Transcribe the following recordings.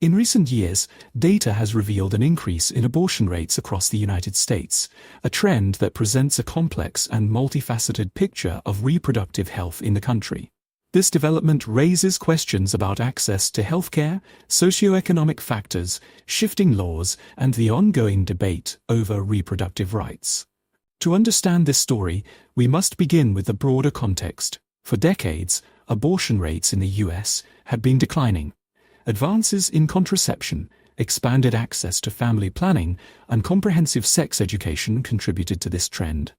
In recent years, data has revealed an increase in abortion rates across the United States, a trend that presents a complex and multifaceted picture of reproductive health in the country. This development raises questions about access to healthcare, socioeconomic factors, shifting laws, and the ongoing debate over reproductive rights. To understand this story, we must begin with the broader context. For decades, abortion rates in the US had been declining. Advances in contraception, expanded access to family planning, and comprehensive sex education contributed to this trend.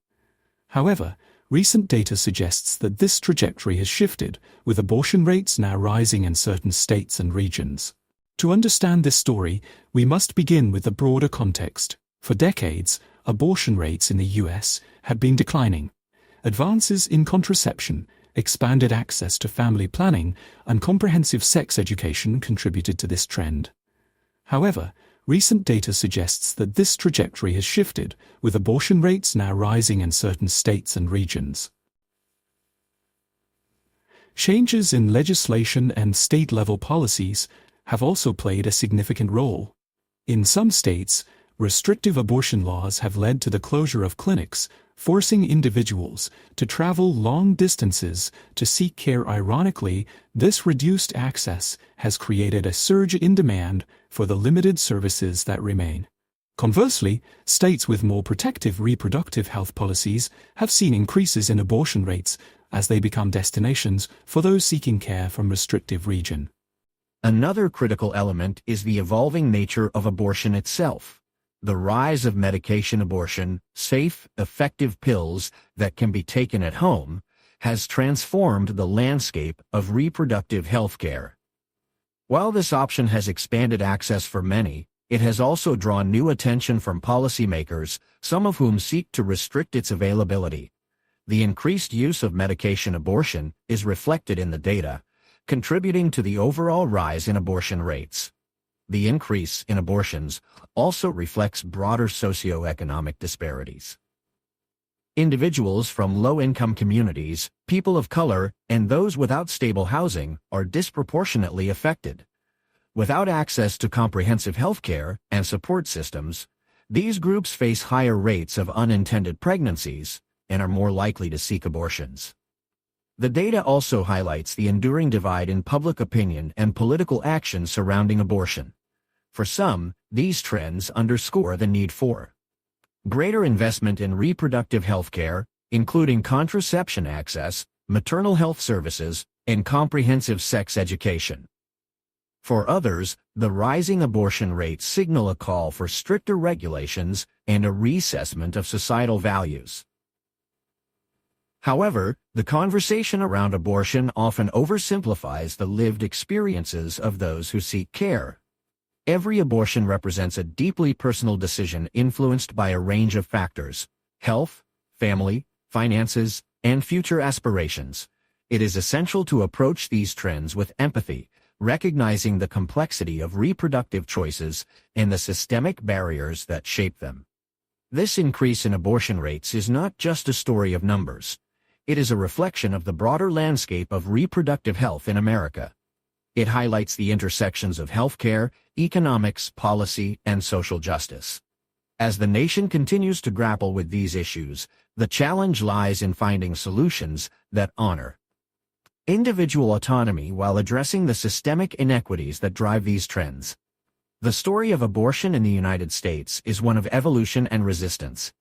However, recent data suggests that this trajectory has shifted, with abortion rates now rising in certain states and regions. To understand this story, we must begin with the broader context. For decades, abortion rates in the US had been declining. Advances in contraception, expanded access to family planning, and comprehensive sex education contributed to this trend. However, recent data suggests that this trajectory has shifted, with abortion rates now rising in certain states and regions. Changes in legislation and state-level policies have also played a significant role. In some states, restrictive abortion laws have led to the closure of clinics, forcing individuals to travel long distances to seek care. Ironically, this reduced access has created a surge in demand for the limited services that remain. Conversely, states with more protective reproductive health policies have seen increases in abortion rates as they become destinations for those seeking care from restrictive regions. Another critical element is the evolving nature of abortion itself. The rise of medication abortion, safe, effective pills that can be taken at home, has transformed the landscape of reproductive health care. While this option has expanded access for many, it has also drawn new attention from policymakers, some of whom seek to restrict its availability. The increased use of medication abortion is reflected in the data, contributing to the overall rise in abortion rates. The increase in abortions also reflects broader socioeconomic disparities. Individuals from low-income communities, people of color, and those without stable housing are disproportionately affected. Without access to comprehensive health care and support systems, these groups face higher rates of unintended pregnancies and are more likely to seek abortions. The data also highlights the enduring divide in public opinion and political action surrounding abortion. For some, these trends underscore the need for greater investment in reproductive health care, including contraception access, maternal health services, and comprehensive sex education. For others, the rising abortion rates signal a call for stricter regulations and a reassessment of societal values. However, the conversation around abortion often oversimplifies the lived experiences of those who seek care. Every abortion represents a deeply personal decision influenced by a range of factors: health, family, finances, and future aspirations. It is essential to approach these trends with empathy, recognizing the complexity of reproductive choices and the systemic barriers that shape them. This increase in abortion rates is not just a story of numbers. It is a reflection of the broader landscape of reproductive health in America. It highlights the intersections of healthcare, economics, policy, and social justice. As the nation continues to grapple with these issues, the challenge lies in finding solutions that honor individual autonomy while addressing the systemic inequities that drive these trends. The story of abortion in the United States is one of evolution and resistance.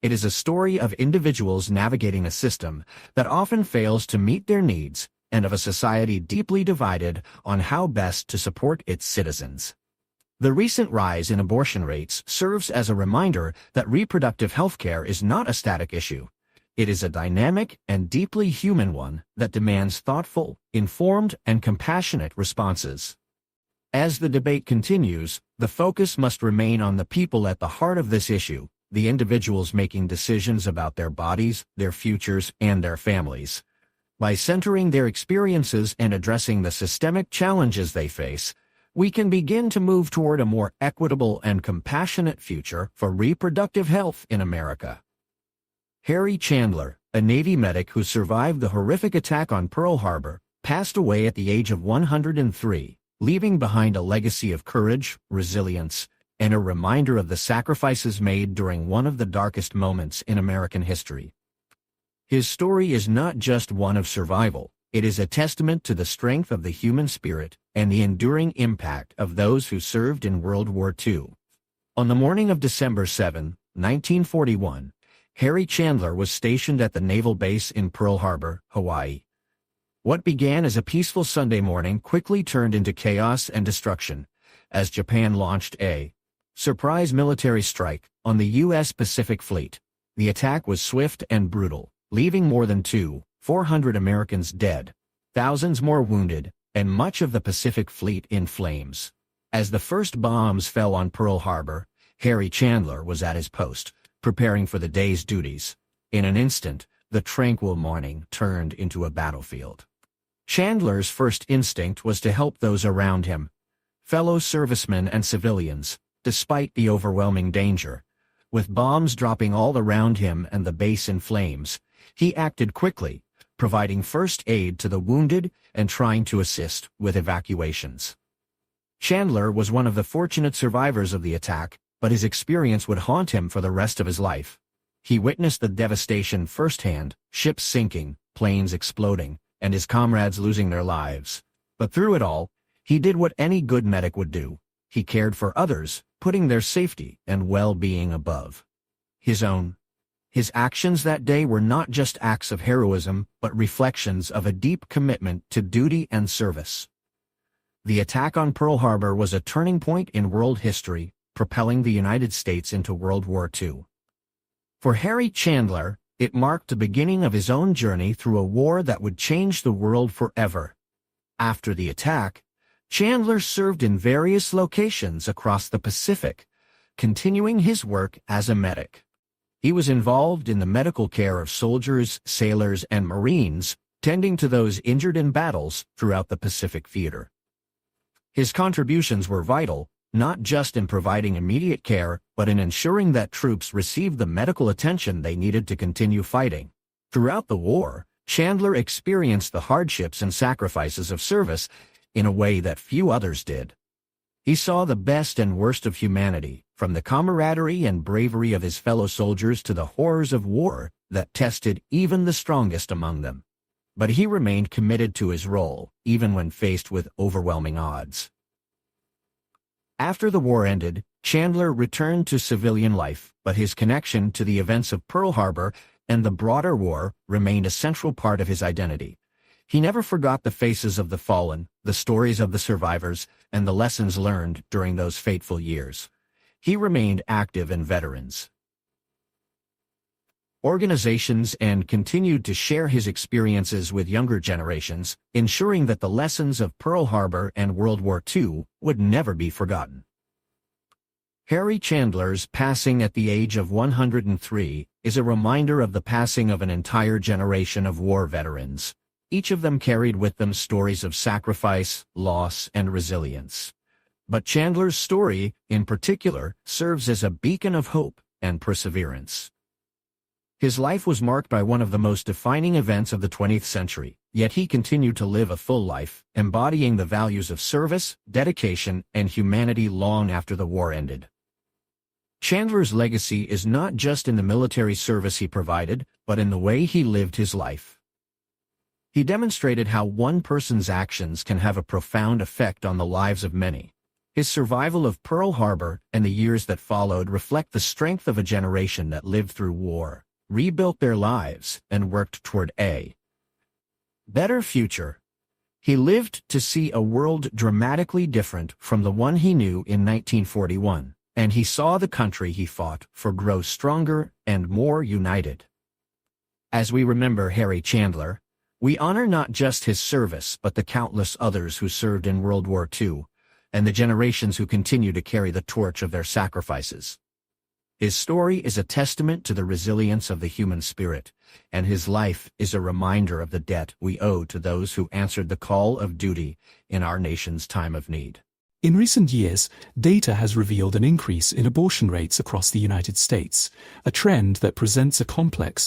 It is a story of individuals navigating a system that often fails to meet their needs, and of a society deeply divided on how best to support its citizens. The recent rise in abortion rates serves as a reminder that reproductive health care is not a static issue. It is a dynamic and deeply human one that demands thoughtful, informed, and compassionate responses. As the debate continues, the focus must remain on the people at the heart of this issue, the individuals making decisions about their bodies, their futures, and their families. By centering their experiences and addressing the systemic challenges they face, we can begin to move toward a more equitable and compassionate future for reproductive health in America. Harry Chandler, a Navy medic who survived the horrific attack on Pearl Harbor, passed away at the age of 103, leaving behind a legacy of courage, resilience, and a reminder of the sacrifices made during one of the darkest moments in American history. His story is not just one of survival, it is a testament to the strength of the human spirit and the enduring impact of those who served in World War II. On the morning of December 7, 1941, Harry Chandler was stationed at the naval base in Pearl Harbor, Hawaii. What began as a peaceful Sunday morning quickly turned into chaos and destruction as Japan launched a surprise military strike on the U.S. Pacific Fleet. The attack was swift and brutal, leaving more than 400 Americans dead, thousands more wounded, and much of the Pacific Fleet in flames. As the first bombs fell on Pearl Harbor, Harry Chandler was at his post, preparing for the day's duties. In an instant, the tranquil morning turned into a battlefield. Chandler's first instinct was to help those around him, fellow servicemen and civilians, despite the overwhelming danger. With bombs dropping all around him and the base in flames, he acted quickly, providing first aid to the wounded and trying to assist with evacuations. Chandler was one of the fortunate survivors of the attack, but his experience would haunt him for the rest of his life. He witnessed the devastation firsthand, ships sinking, planes exploding, and his comrades losing their lives. But through it all, he did what any good medic would do. He cared for others, putting their safety and well-being above his own. His actions that day were not just acts of heroism, but reflections of a deep commitment to duty and service. The attack on Pearl Harbor was a turning point in world history, propelling the United States into World War II. For Harry Chandler, it marked the beginning of his own journey through a war that would change the world forever. After the attack, Chandler served in various locations across the Pacific, continuing his work as a medic. He was involved in the medical care of soldiers, sailors, and Marines, tending to those injured in battles throughout the Pacific theater. His contributions were vital, not just in providing immediate care, but in ensuring that troops received the medical attention they needed to continue fighting. Throughout the war, Chandler experienced the hardships and sacrifices of service in a way that few others did. He saw the best and worst of humanity, from the camaraderie and bravery of his fellow soldiers to the horrors of war that tested even the strongest among them. But he remained committed to his role, even when faced with overwhelming odds. After the war ended, Chandler returned to civilian life, but his connection to the events of Pearl Harbor and the broader war remained a central part of his identity. He never forgot the faces of the fallen, the stories of the survivors, and the lessons learned during those fateful years. He remained active in veterans organizations and continued to share his experiences with younger generations, ensuring that the lessons of Pearl Harbor and World War II would never be forgotten. Harry Chandler's passing at the age of 103 is a reminder of the passing of an entire generation of war veterans. Each of them carried with them stories of sacrifice, loss, and resilience. But Chandler's story, in particular, serves as a beacon of hope and perseverance. His life was marked by one of the most defining events of the 20th century, yet he continued to live a full life, embodying the values of service, dedication, and humanity long after the war ended. Chandler's legacy is not just in the military service he provided, but in the way he lived his life. He demonstrated how one person's actions can have a profound effect on the lives of many. His survival of Pearl Harbor and the years that followed reflect the strength of a generation that lived through war, rebuilt their lives, and worked toward a better future. He lived to see a world dramatically different from the one he knew in 1941, and he saw the country he fought for grow stronger and more united. As we remember Harry Chandler, we honor not just his service but the countless others who served in World War II, and the generations who continue to carry the torch of their sacrifices. His story is a testament to the resilience of the human spirit, and his life is a reminder of the debt we owe to those who answered the call of duty in our nation's time of need. In recent years, data has revealed an increase in abortion rates across the United States, a trend that presents a complex